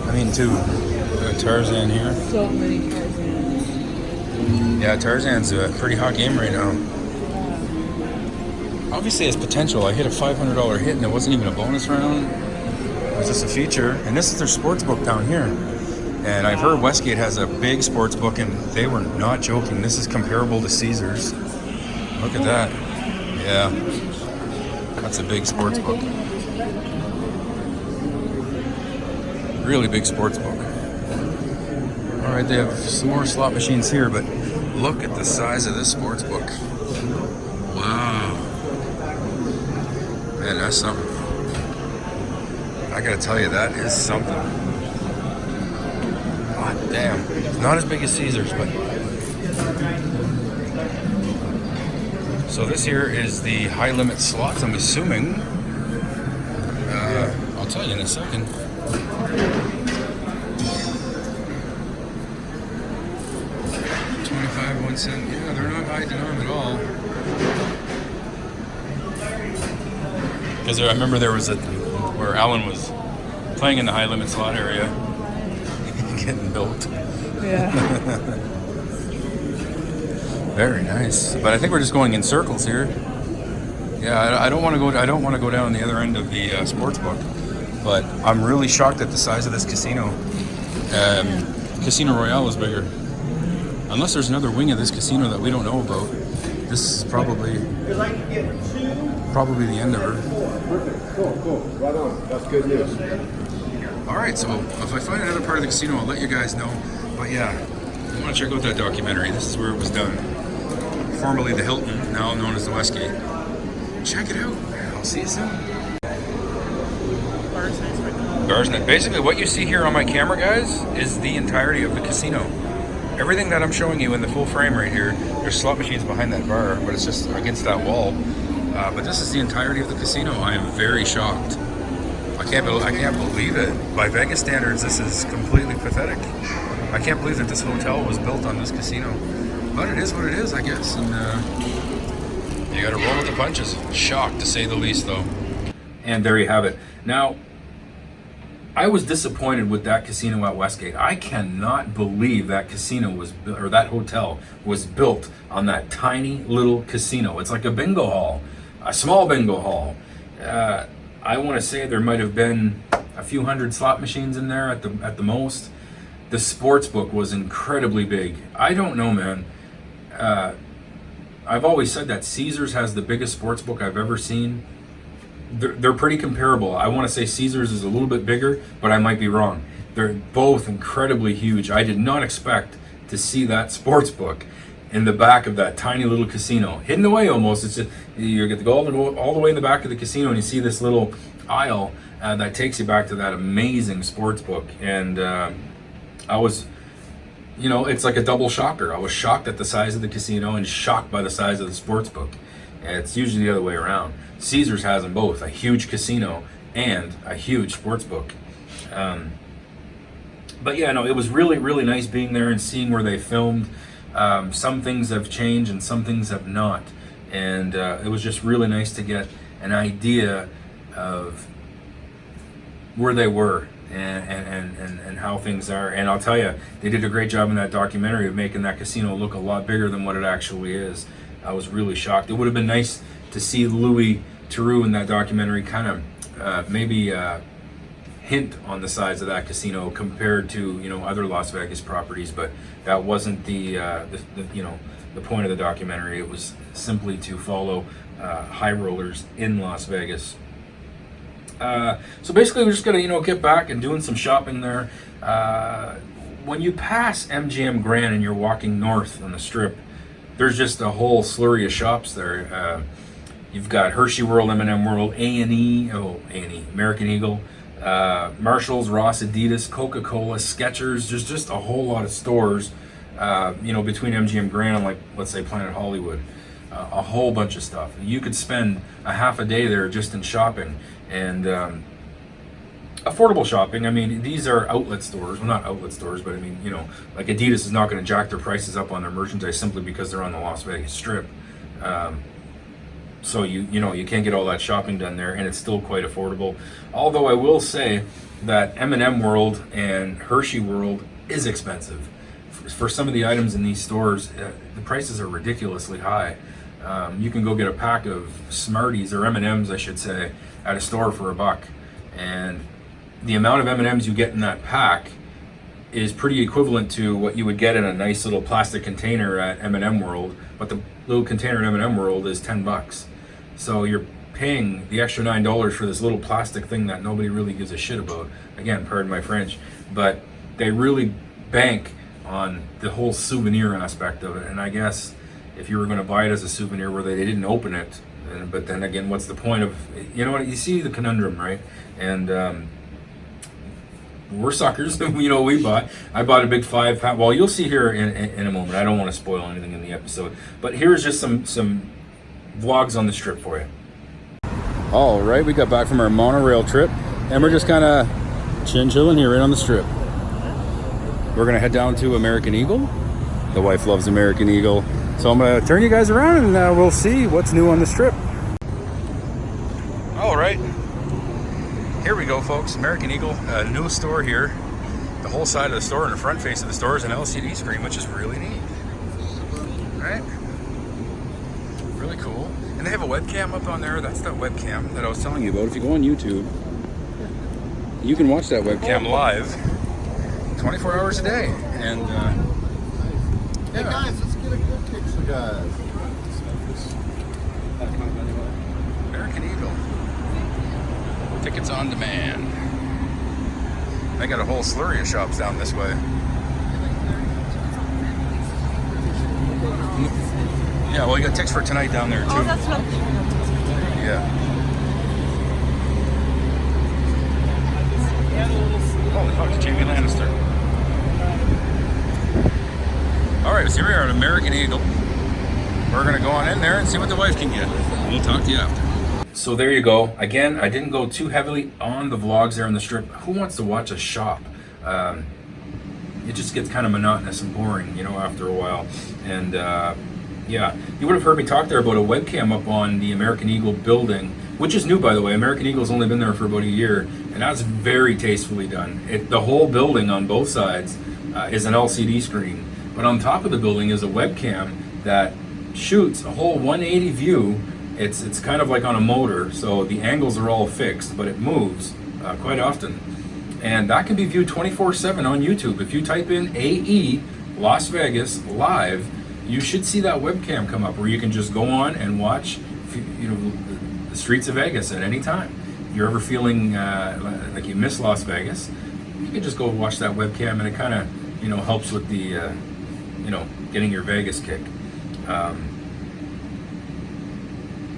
Speaker 1: I mean, too, Tarzan here.
Speaker 2: So many Tarzans.
Speaker 1: Yeah, Tarzan's a pretty hot game right now. Obviously, it has potential. I hit a $500 hit, and it wasn't even a bonus round. It was just a feature. And this is their sports book down here. And I've heard Westgate has a big sports book, and they were not joking. This is comparable to Caesars. Look at that. Yeah. That's a big sports book. Really big sports book. All right, they have some more slot machines here, but look at the size of this sports book. Wow. Man, that's something. I gotta tell you, that is something. God damn. It's not as big as Caesars, but So this here is the high limit slots, I'm assuming. I'll tell you in a second. 25, 1 cent. Yeah, they're not high denom at all. Because I remember there was where Alan was playing in the high limit slot area, getting built.
Speaker 2: Yeah.
Speaker 1: Very nice. But I think we're just going in circles here. Yeah, I don't want to go. I don't want to go down the other end of the sports book. But I'm really shocked at the size of this casino. Casino Royale is bigger. Unless there's another wing of this casino that we don't know about. This is probably the end of her.
Speaker 4: Perfect. Cool. Right on. That's good news.
Speaker 1: All right, so if I find another part of the casino, I'll let you guys know. But yeah, I want to check out that documentary. This is where it was done. Formerly the Hilton, now known as the Westgate. Check it out. I'll see you soon. Basically, what you see here on my camera, guys, is the entirety of the casino. Everything that I'm showing you in the full frame right here, there's slot machines behind that bar, but it's just against that wall. But this is the entirety of the casino. I am very shocked. I can't believe it. By Vegas standards, this is completely pathetic. I can't believe that this hotel was built on this casino. But it is what it is, I guess. And you got to roll with the punches. Shocked, to say the least, though. And there you have it. Now, I was disappointed with that casino at Westgate. I cannot believe that casino or that hotel was built on that tiny little casino. It's like a bingo hall, a small bingo hall. I want to say there might have been a few hundred slot machines in there at the most. The sports book was incredibly big. I don't know, man. I've always said that Caesars has the biggest sports book I've ever seen. They're pretty comparable. I want to say Caesars is a little bit bigger, but I might be wrong. They're both incredibly huge. I did not expect to see that sports book in the back of that tiny little casino, hidden away almost. It's just, you get to go all the way in the back of the casino, and you see this little aisle that takes you back to that amazing sports book. And I was, it's like a double shocker. I was shocked at the size of the casino and shocked by the size of the sports book. And it's usually the other way around. Caesars has them both, a huge casino and a huge sports book. But yeah, no, it was really, really nice being there and seeing where they filmed. Some things have changed and some things have not. And it was just really nice to get an idea of where they were and how things are. And I'll tell you, they did a great job in that documentary of making that casino look a lot bigger than what it actually is. I was really shocked. It would have been nice to see Louis Theroux in that documentary kind of maybe hint on the size of that casino compared to other Las Vegas properties, but that wasn't the point of the documentary. It was simply to follow high rollers in Las Vegas. So basically, we're just gonna get back and doing some shopping there. When you pass MGM Grand and you're walking north on the Strip, there's just a whole slurry of shops there. You've got Hershey World, M&M World, A&E, American Eagle, Marshalls, Ross, Adidas, Coca-Cola, Skechers. There's just a whole lot of stores, between MGM Grand and, like, let's say Planet Hollywood. A whole bunch of stuff. You could spend a half a day there just in shopping and affordable shopping. I mean, these are outlet stores. Well, not outlet stores, but I mean, like Adidas is not going to jack their prices up on their merchandise simply because they're on the Las Vegas Strip. So you can't get all that shopping done there, and it's still quite affordable. Although I will say that M&M World and Hershey World is expensive. For some of the items in these stores, the prices are ridiculously high. You can go get a pack of Smarties, or M&Ms I should say, at a store for $1. And the amount of M&Ms you get in that pack is pretty equivalent to what you would get in a nice little plastic container at M&M World, but the little container at M&M World is $10. So you're paying the extra $9 for this little plastic thing that nobody really gives a shit about. Again, pardon my French, but they really bank on the whole souvenir aspect of it. And I guess if you were going to buy it as a souvenir where they didn't open it, but then again, what's the point of, you see the conundrum, right? And we're suckers. I bought a big 5-pound. Well, you'll see here in a moment. I don't want to spoil anything in the episode, but here's just some vlogs on the Strip for you. All right, we got back from our monorail trip, and we're just kind of chilling here right on the Strip. We're gonna head down to American Eagle. The wife loves American Eagle, so I'm gonna turn you guys around, and we'll see what's new on the Strip. All right, here we go, folks. American Eagle, a new store here. The whole side of the store and the front face of the store is an LCD screen, which is really neat. Right? Really cool. And they have a webcam up on there. That's that webcam that I was telling you about. If you go on YouTube, you can watch that webcam live 24 hours a day. And
Speaker 4: Hey guys, let's get a good picture, guys.
Speaker 1: American Eagle. Tickets on demand. They got a whole slurry of shops down this way. Yeah, well, you got tickets for tonight down there too.
Speaker 2: Oh, that's not.
Speaker 1: Yeah. Holy fuck, it's Jamie Lannister. Alright, so here we are at American Eagle. We're gonna go on in there and see what the wife can get. We'll talk to you after. So there you go. Again, I didn't go too heavily on the vlogs there on the Strip. Who wants to watch a shop? It just gets kind of monotonous and boring, you know, after a while. And yeah, you would have heard me talk there about a webcam up on the American Eagle building, which is new, by the way. American Eagle's only been there for about a year, and that's very tastefully done. The whole building on both sides is an LCD screen, but on top of the building is a webcam that shoots a whole 180 view. It's kind of like on a motor, so the angles are all fixed, but it moves quite often. And that can be viewed 24/7 on YouTube. If you type in AE Las Vegas live, you should see that webcam come up where you can just go on and watch, you know, the streets of Vegas at any time. If you're ever feeling like you miss Las Vegas, you can just go watch that webcam, and it kind of, you know, helps with the, you know, getting your Vegas kick.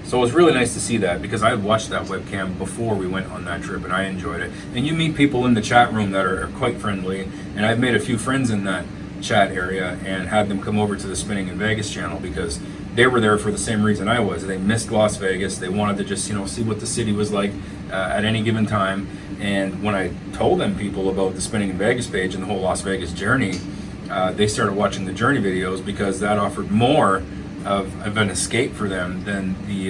Speaker 1: So it was really nice to see that, because I had watched that webcam before we went on that trip, and I enjoyed it. And you meet people in the chat room that are quite friendly, and I've made a few friends in that chat area and had them come over to the Spinning in Vegas channel, because they were there for the same reason I was. They missed Las Vegas. They wanted to just, you know, see what the city was like at any given time. And when I told them people about the Spinning in Vegas page and the whole Las Vegas journey, they started watching the journey videos, because that offered more of an escape for them than the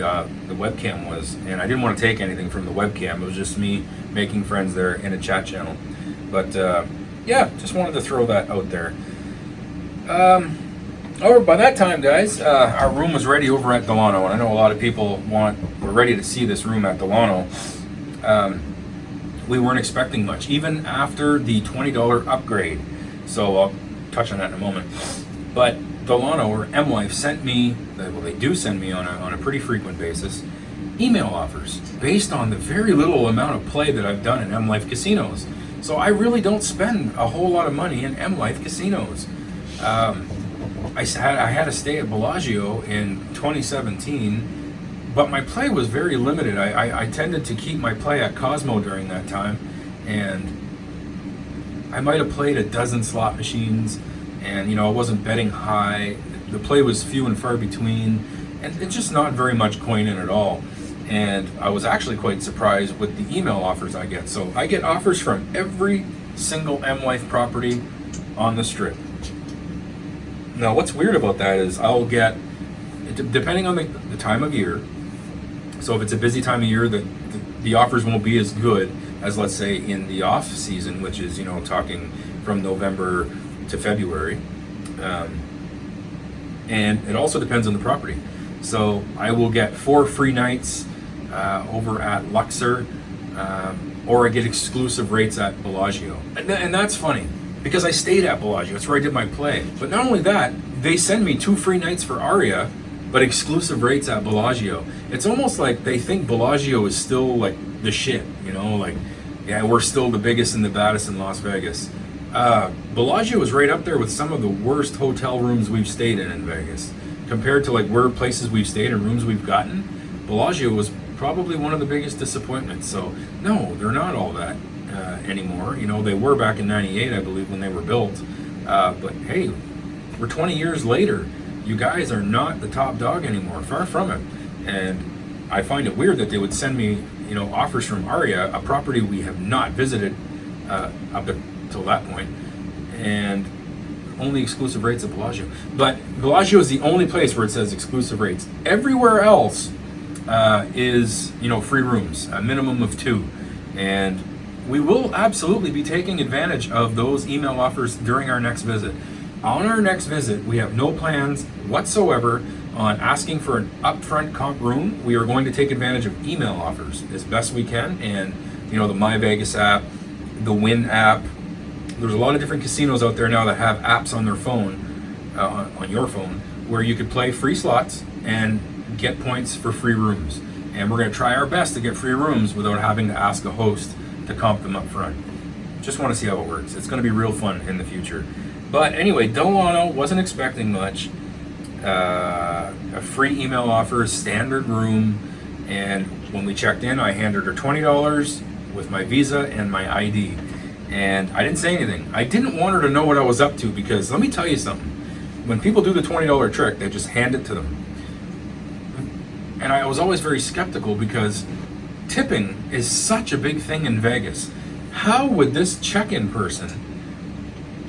Speaker 1: webcam was. And I didn't want to take anything from the webcam. It was just me making friends there in a chat channel. But yeah, just wanted to throw that out there. By that time, guys, our room was ready over at Delano, and I know a lot of people were ready to see this room at Delano. We weren't expecting much, even after the $20 upgrade. So I'll touch on that in a moment. But Delano, or M Life, sent me, well, they do send me on a pretty frequent basis, email offers based on the very little amount of play that I've done in M Life casinos. So I really don't spend a whole lot of money in M Life casinos. I had a stay at Bellagio in 2017, but my play was very limited. I tended to keep my play at Cosmo during that time, and I might have played a dozen slot machines, and, you know, I wasn't betting high. The play was few and far between, and it's just not very much coin in at all. And I was actually quite surprised with the email offers I get. So I get offers from every single M Life property on the Strip. Now, what's weird about that is I'll get, depending on the time of year, so if it's a busy time of year, the offers won't be as good as, let's say, in the off season, which is, you know, talking from November to February. And it also depends on the property. So I will get 4 free nights over at Luxor, or I get exclusive rates at Bellagio. And that's funny, because I stayed at Bellagio. That's where I did my play. But not only that, they send me 2 free nights for Aria, but exclusive rates at Bellagio. It's almost like they think Bellagio is still like the shit, you know, like, yeah, we're still the biggest and the baddest in Las Vegas. Bellagio is right up there with some of the worst hotel rooms we've stayed in Vegas. Compared to like where places we've stayed and rooms we've gotten, Bellagio was probably one of the biggest disappointments. So no, they're not all that anymore. You know, they were back in '98, I believe, when they were built. But hey, we're 20 years later. You guys are not the top dog anymore, far from it. And I find it weird that they would send me, offers from Aria, a property we have not visited up until that point, and only exclusive rates at Bellagio. But Bellagio is the only place where it says exclusive rates. Everywhere else is, free rooms, a minimum of 2. And we will absolutely be taking advantage of those email offers during our next visit. On our next visit, we have no plans whatsoever on asking for an upfront comp room. We are going to take advantage of email offers as best we can. And, the My Vegas app, the Win app, there's a lot of different casinos out there now that have apps on their phone, on your phone, where you could play free slots and get points for free rooms. And we're going to try our best to get free rooms without having to ask a host to comp them up front. Just want to see how it works. It's going to be real fun in the future. But anyway, Delano wasn't expecting much. A free email offer, standard room, and when we checked in, I handed her $20 with my Visa and my ID. And I didn't say anything. I didn't want her to know what I was up to, because let me tell you something. When people do the $20 trick, they just hand it to them. And I was always very skeptical, because tipping is such a big thing in Vegas. How would this check-in person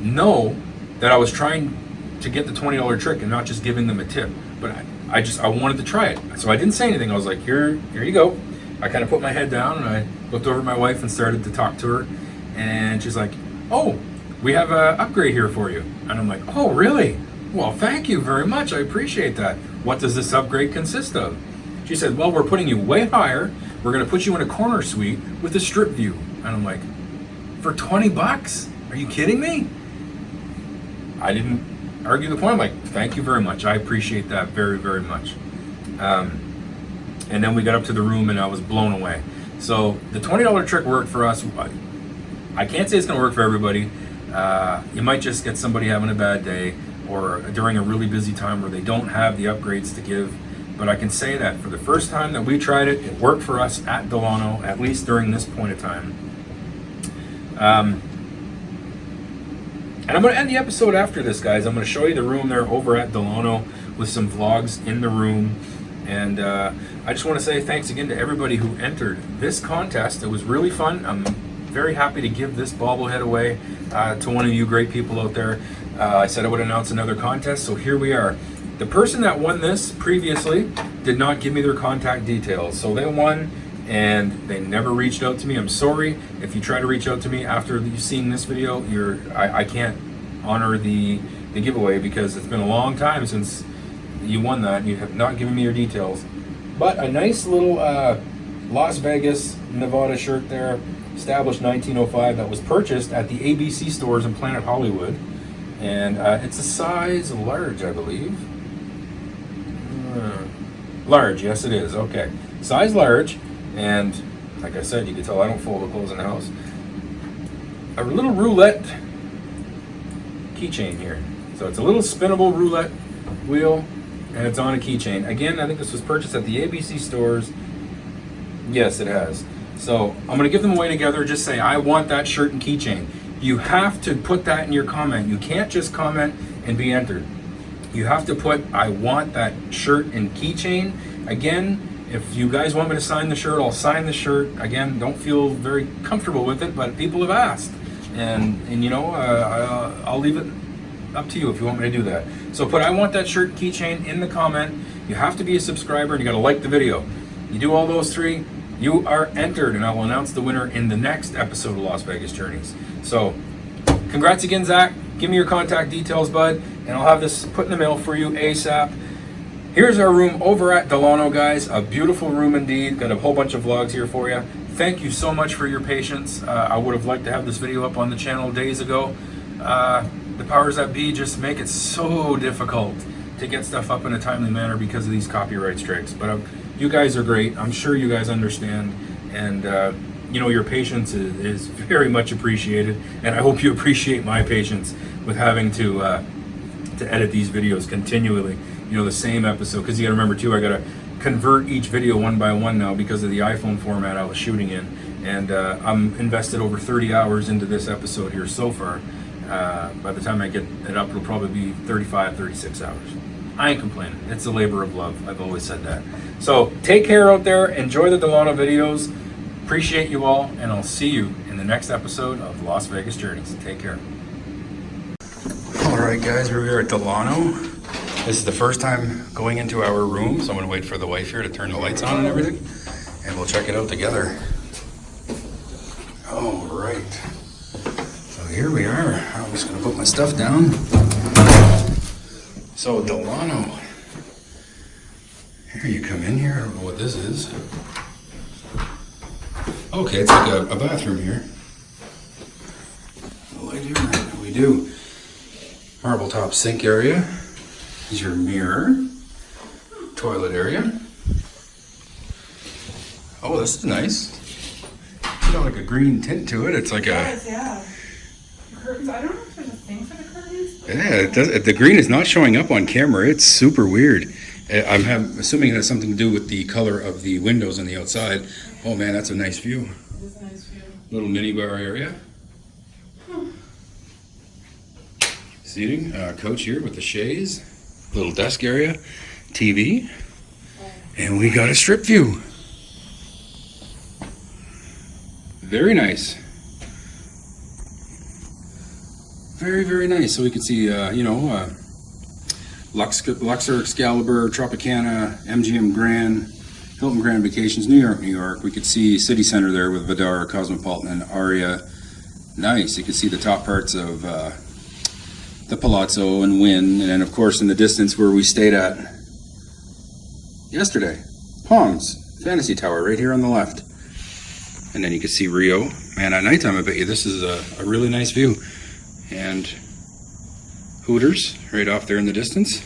Speaker 1: know that I was trying to get the $20 trick and not just giving them a tip? But I wanted to try it. So I didn't say anything. I was like, here you go. I kind of put my head down and I looked over at my wife and started to talk to her. And she's like, oh, we have an upgrade here for you. And I'm like, oh, really? Well, thank you very much. I appreciate that. What does this upgrade consist of? She said, well, we're putting you way higher. We're going to put you in a corner suite with a strip view. And I'm like, for $20? Are you kidding me? I didn't argue the point. I'm like, thank you very much. I appreciate that very, very much. And then we got up to the room and I was blown away. So the $20 trick worked for us. I can't say it's going to work for everybody. You might just get somebody having a bad day or during a really busy time where they don't have the upgrades to give. But I can say that for the first time that we tried it, it worked for us at Delano, at least during this point of time. And I'm going to end the episode after this, guys. I'm going to show you the room there over at Delano with some vlogs in the room. And I just want to say thanks again to everybody who entered this contest. It was really fun. I'm very happy to give this bobblehead away to one of you great people out there. I said I would announce another contest, so here we are. The person that won this previously did not give me their contact details, so they won and they never reached out to me. I'm sorry if you try to reach out to me after you've seen this video. I can't honor the giveaway because it's been a long time since you won that and you have not given me your details. But a nice little Las Vegas, Nevada shirt there, established 1905, that was purchased at the ABC stores in Planet Hollywood. And it's a size large, I believe. Large, yes it is, okay. Size large, and like I said, you can tell I don't fold the clothes in the house. A little roulette keychain here. So it's a little spinnable roulette wheel, and it's on a keychain. Again, I think this was purchased at the ABC stores. Yes, it has. So I'm going to give them away together. Just say, I want that shirt and keychain. You have to put that in your comment. You can't just comment and be entered. You have to put, I want that shirt and keychain. Again, if you guys want me to sign the shirt, I'll sign the shirt. Again, don't feel very comfortable with it, but people have asked. And you know, I'll leave it up to you if you want me to do that. So put, I want that shirt and keychain in the comment. You have to be a subscriber and you got to like the video. You do all those three, you are entered, and I will announce the winner in the next episode of Las Vegas Journeys. So, congrats again, Zach. Give me your contact details, bud, and I'll have this put in the mail for you ASAP. Here's our room over at Delano, guys. A beautiful room indeed. Got a whole bunch of vlogs here for you. Thank you so much for your patience. I would have liked to have this video up on the channel days ago. The powers that be just make it so difficult to get stuff up in a timely manner because of these copyright strikes. But you guys are great. I'm sure you guys understand, and you know, your patience is very much appreciated, and I hope you appreciate my patience with having to edit these videos continually. You know, the same episode, because you got to remember too, I got to convert each video one by one now because of the iPhone format I was shooting in, and I'm invested over 30 hours into this episode here so far. By the time I get it up, it'll probably be 35, 36 hours. I ain't complaining. It's a labor of love. I've always said that. So take care out there. Enjoy the Delano videos. Appreciate you all, and I'll see you in the next episode of Las Vegas Journeys. Take care. All right, guys, we're here at Delano. This is the first time going into our room, so I'm gonna wait for the wife here to turn the lights on and everything, and we'll check it out together. All right. So here we are. I'm just gonna put my stuff down. So Delano. Here you come in here. I don't know what this is. Okay, it's like a bathroom here. A light here. We do. Marble top sink area. Is your mirror. Toilet area. Oh, this is nice. It's got like a green tint to it. It's like a.
Speaker 2: Yeah. Curtains. I don't know if there's a thing for the curtains.
Speaker 1: Yeah, it does. The green is not showing up on camera. It's super weird. I'm assuming it has something to do with the color of the windows on the outside. Oh man, that's a nice view.
Speaker 2: It is a nice view.
Speaker 1: Little mini bar area. Seating, coach here with the chaise. Little desk area, TV, and we got a strip view. Very nice. Very, very nice. So we can see, Luxor, Excalibur, Tropicana, MGM Grand, Hilton Grand Vacations, New York, New York. We could see City Center there with Vidara, Cosmopolitan, and Aria. Nice. You can see the top parts of the Palazzo and Wynn, and then of course in the distance where we stayed at yesterday, Palms Fantasy Tower right here on the left. And then you can see Rio. Man, at nighttime I bet you this is a really nice view. And Hooters right off there in the distance.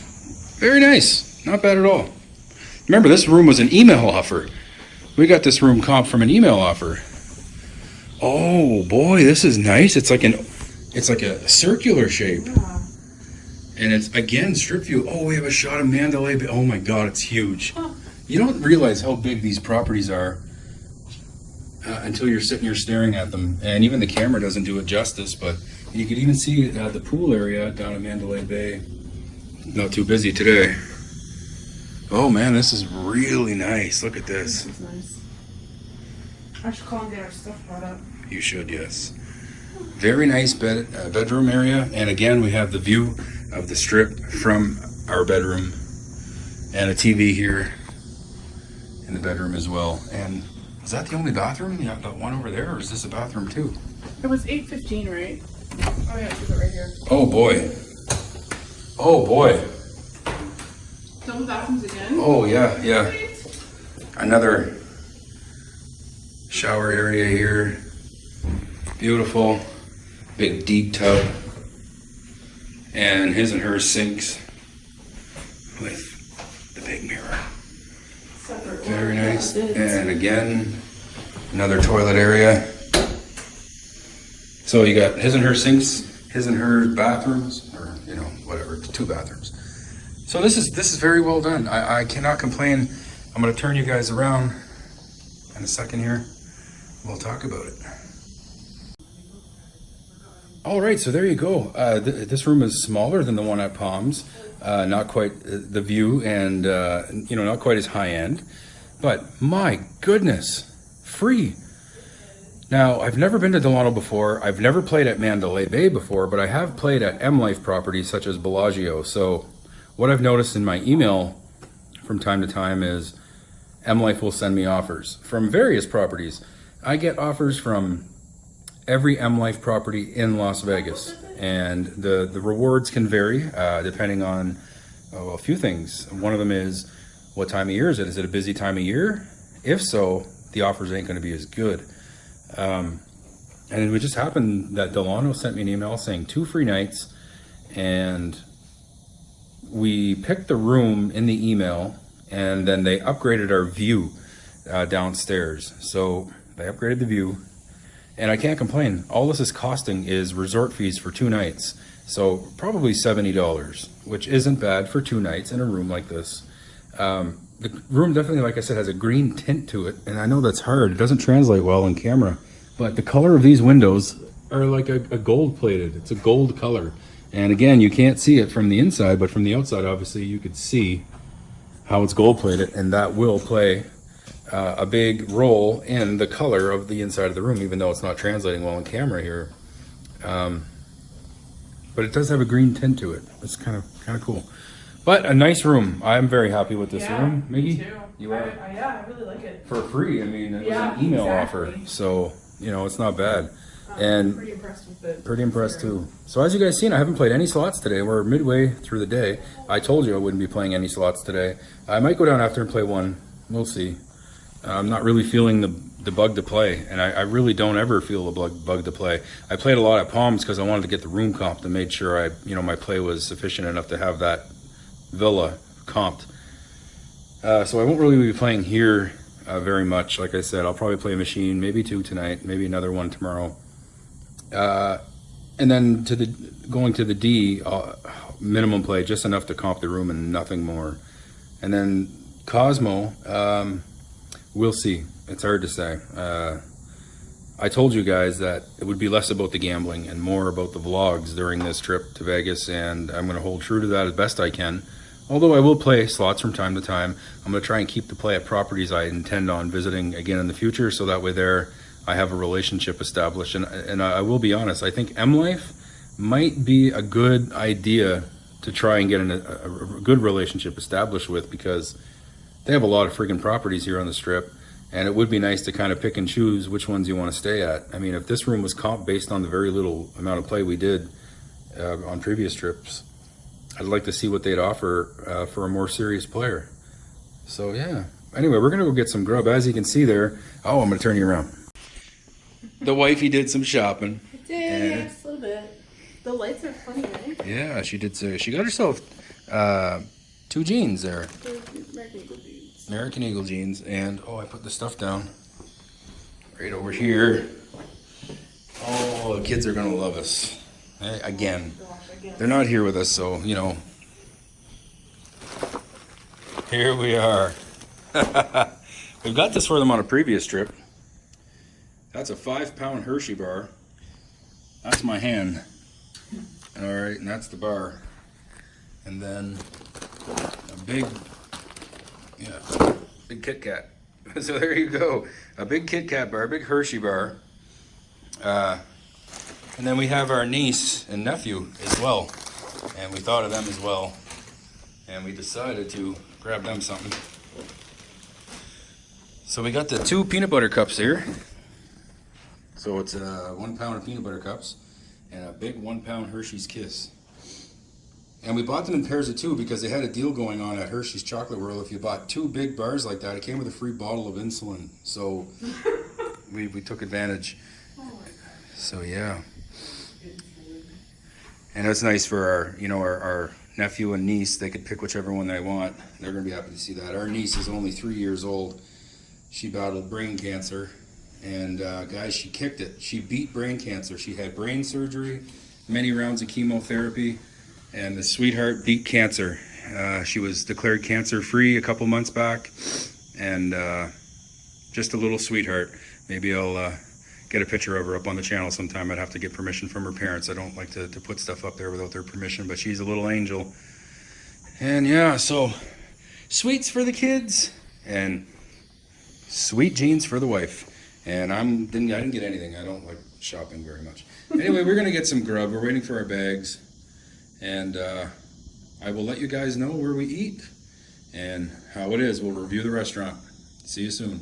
Speaker 1: Very nice. Not bad at all. Remember, this room was an email offer. We got this room comp from an email offer. Oh boy, this is nice. It's like a circular shape.
Speaker 2: Yeah.
Speaker 1: And it's again strip view. Oh, we have a shot of Mandalay Bay. Oh my god, it's huge. You don't realize how big these properties are until you're sitting here staring at them. And even the camera doesn't do it justice, but you could even see the pool area down at Mandalay Bay. Not too busy today. Oh man, this is really nice. Look at this.
Speaker 2: This is nice. I should call and get our stuff brought up.
Speaker 1: You should, yes. Very nice bedroom area. And again, we have the view of the strip from our bedroom. And a TV here in the bedroom as well. And was that the only bathroom? Yeah, that one over there, or is this a bathroom too?
Speaker 2: It was 8:15, right? Oh yeah, she's right here.
Speaker 1: Oh boy. Oh boy.
Speaker 2: Double bathrooms again?
Speaker 1: Oh yeah, yeah. Another shower area here. Beautiful. Big deep tub. And his and her sinks with the big mirror.
Speaker 2: Separate.
Speaker 1: Very nice. And again, another toilet area. So you got his and her sinks, his and her bathrooms, or whatever, 2 bathrooms. So this is very well done. I cannot complain. I'm gonna turn you guys around in a second here. We'll talk about it. All right, so there you go. This room is smaller than the one at Palms. Not quite the view, and not quite as high end. But my goodness, free. Now, I've never been to Delano before. I've never played at Mandalay Bay before, but I have played at M Life properties such as Bellagio. So what I've noticed in my email from time to time is M Life will send me offers from various properties. I get offers from every M Life property in Las Vegas, and the rewards can vary depending on a few things. One of them is, what time of year is it? Is it a busy time of year? If so, the offers ain't going to be as good. And it just happened that Delano sent me an email saying 2 free nights, and we picked the room in the email, and then they upgraded our view downstairs. So they upgraded the view, and I can't complain. All this is costing is resort fees for 2 nights. So probably $70, which isn't bad for 2 nights in a room like this. The room definitely, like I said, has a green tint to it, and I know that's hard. It doesn't translate well on camera, but the color of these windows are like a gold plated. It's a gold color, And again, you can't see it from the inside, but from the outside, obviously, you could see how it's gold plated, and that will play a big role in the color of the inside of the room, even though it's not translating well on camera here. But it does have a green tint to it. It's kind of cool. But a nice room. I'm very happy with this room. Miggy?
Speaker 2: Me too.
Speaker 1: You are?
Speaker 2: Yeah, I really like it.
Speaker 1: For free. I mean, it was
Speaker 2: Yeah,
Speaker 1: an email
Speaker 2: exactly.
Speaker 1: offer, so you know it's not bad. And
Speaker 2: Pretty impressed with it.
Speaker 1: pretty impressed too. So as you guys seen, I haven't played any slots today. We're midway through the day. I told you I wouldn't be playing any slots today. I might go down after and play one. We'll see. I'm not really feeling the bug to play, and I really don't ever feel the bug to play. I played a lot at Palms because I wanted to get the room comped and made sure my play was sufficient enough to have that villa comped. So I won't really be playing here very much. Like I said, I'll probably play a machine, maybe 2 tonight, maybe another one tomorrow. And then going to the D, minimum play, just enough to comp the room and nothing more. And then Cosmo, we'll see. It's hard to say. I told you guys that it would be less about the gambling and more about the vlogs during this trip to Vegas, and I'm going to hold true to that as best I can. Although I will play slots from time to time, I'm going to try and keep the play at properties I intend on visiting again in the future, so that way there I have a relationship established. And I will be honest, I think M Life might be a good idea to try and get a good relationship established with, because they have a lot of freaking properties here on the strip, and it would be nice to kind of pick and choose which ones you want to stay at. I mean, if this room was comp based on the very little amount of play we did on previous trips, I'd like to see what they'd offer for a more serious player. So yeah. Anyway, we're gonna go get some grub. As you can see there, oh, I'm gonna turn you around. The wifey did some shopping.
Speaker 2: It did, yes, a little bit. The lights are funny, right?
Speaker 1: Yeah, she did. She got herself 2 jeans there.
Speaker 2: American Eagle jeans.
Speaker 1: American Eagle jeans, and oh, I put the stuff down right over here. Oh, the kids are gonna love us. Again, they're not here with us, so you know. Here we are. We've got this for them on a previous trip. That's a 5-pound Hershey bar. That's my hand. All right, and that's the bar. And then a big Kit Kat. So there you go. A big Kit Kat bar, a big Hershey bar. And then we have our niece and nephew as well. And we thought of them as well. And we decided to grab them something. So we got the 2 peanut butter cups here. So it's 1 pound of peanut butter cups and a big 1 pound Hershey's Kiss. And we bought them in pairs of 2 because they had a deal going on at Hershey's Chocolate World. If you bought 2 big bars like that, it came with a free bottle of insulin. So we took advantage. So yeah. And it's nice for our nephew and niece. They could pick whichever one they want. They're going to be happy to see that. Our niece is only 3 years old. She battled brain cancer. And guys, she kicked it. She beat brain cancer. She had brain surgery, many rounds of chemotherapy, and the sweetheart beat cancer. She was declared cancer-free a couple months back, and just a little sweetheart. Maybe I'll get a picture of her up on the channel sometime. I'd have to get permission from her parents. I don't like to put stuff up there without their permission, but she's a little angel. And yeah, so sweets for the kids and sweet jeans for the wife. And I didn't get anything. I don't like shopping very much. Anyway, we're gonna get some grub. We're waiting for our bags, and I will let you guys know where we eat and how it is. We'll review the restaurant. See you soon.